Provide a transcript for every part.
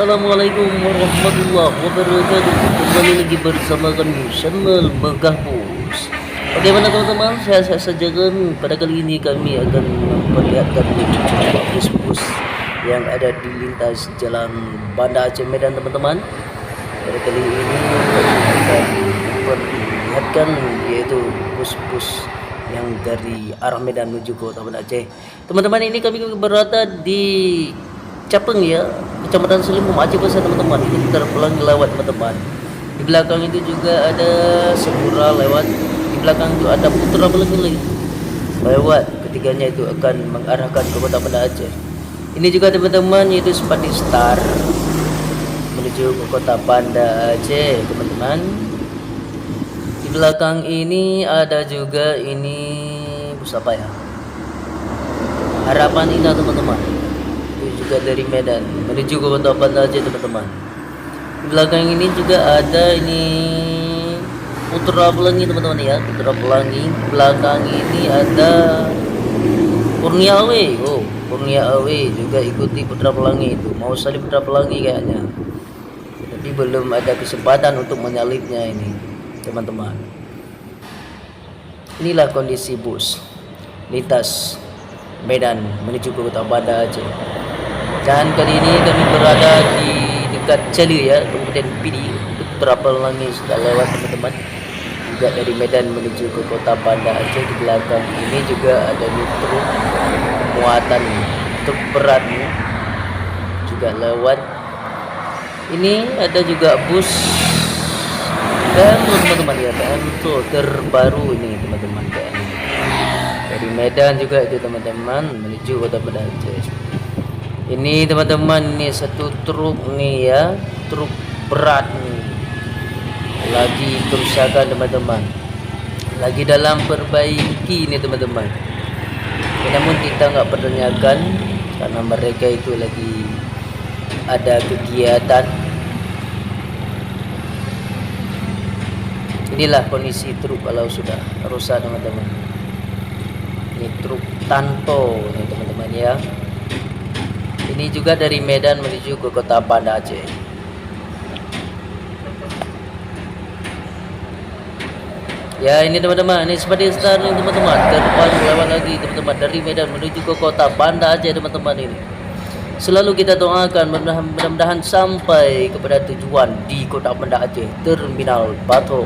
Assalamualaikum warahmatullahi wabarakatuh. Kembali lagi bersama kami channel Megah Bus. Bagaimana teman-teman? Saya saja kan. Pada kali ini kami akan memperlihatkan bus-bus yang ada di lintas jalan Banda Aceh Medan teman-teman. Pada kali ini kami akan memperlihatkan yaitu bus-bus yang dari arah Medan menuju Kota Banda Aceh. Teman-teman, ini kami berada di Capeng ya, Kecamatan Selimum, Aceh Besar teman-teman. Ini kita pulang lewat teman-teman. Di belakang itu juga ada Semura lewat. Di belakang itu ada Putra Belenggu lewat. Ketiganya itu akan mengarahkan ke Kota Banda Aceh. Ini juga teman-teman, yaitu Sepati Star menuju ke Kota Banda Aceh teman-teman. Di belakang ini ada juga ini bus apa ya? Harapan Indah teman-teman. Juga dari Medan menuju ke Kota Banda Aceh teman-teman. Di belakang ini juga ada ini Putra Pelangi teman-teman ya, Putra Pelangi. Di belakang ini ada Kurnia Awe. Oh, Kurnia Awe juga ikuti Putra Pelangi itu. Mau salib Putra Pelangi kayaknya. Tapi belum ada kesempatan untuk menyalipnya ini, teman-teman. Inilah kondisi bus lintas Medan menuju ke Kota Banda Aceh. Dan kali ini kami berada di dekat Celi ya, kemudian PD Putra Pelangi sudah lewat teman-teman. Juga dari Medan menuju ke Kota Banda Aceh. Di belakang ini juga ada truk muatan, truk berat juga lewat. Ini ada juga bus teman-teman ya, Bentul terbaru ini teman-teman, dari Medan juga itu teman-teman menuju Kota Banda Aceh. Ini teman-teman, ini satu truk nih ya, truk berat nih, lagi kerusakan teman-teman, lagi dalam perbaiki nih teman-teman. Namun kita nggak pertanyakan karena mereka itu lagi ada kegiatan. Inilah kondisi truk kalau sudah rusak teman-teman. Ini truk Tanto nih teman-teman ya. Ini juga dari Medan menuju ke Kota Banda Aceh. Ya ini teman-teman, ini seperti Star nih teman-teman, terpalu lewat lagi teman-teman dari Medan menuju ke Kota Banda Aceh teman-teman ini. Selalu kita doakan mudah-mudahan sampai kepada tujuan di Kota Banda Aceh, Terminal Batu.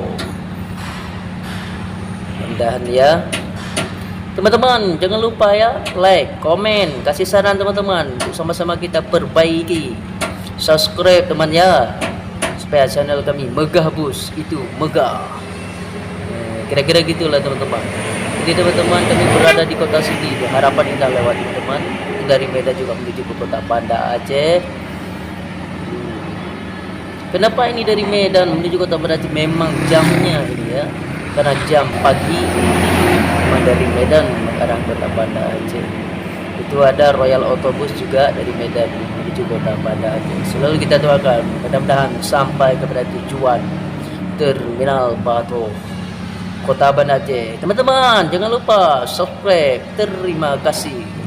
Mudah-mudahan ya. Teman-teman, jangan lupa ya, like, komen, kasih saran teman-teman untuk sama-sama kita perbaiki. Subscribe teman ya, supaya channel kami Megah Bus itu megah. Kira-kira gitulah teman-teman. Jadi teman-teman, kami berada di kota sini, Harapan Indah lewat teman-teman. Dari Medan juga menuju ke Kota Banda Aceh. Kenapa ini dari Medan menuju Kota Banda Aceh? Memang jamnya ini ya, karena jam pagi memang dari Medan mengarah Kota Banda Aceh. Itu ada Royal Autobus juga dari Medan menuju Kota Banda Aceh. Selalu kita doakan mudah-mudahan sampai kepada tujuan Terminal Batu, Kota Banda Aceh. Teman-teman, jangan lupa subscribe. Terima kasih.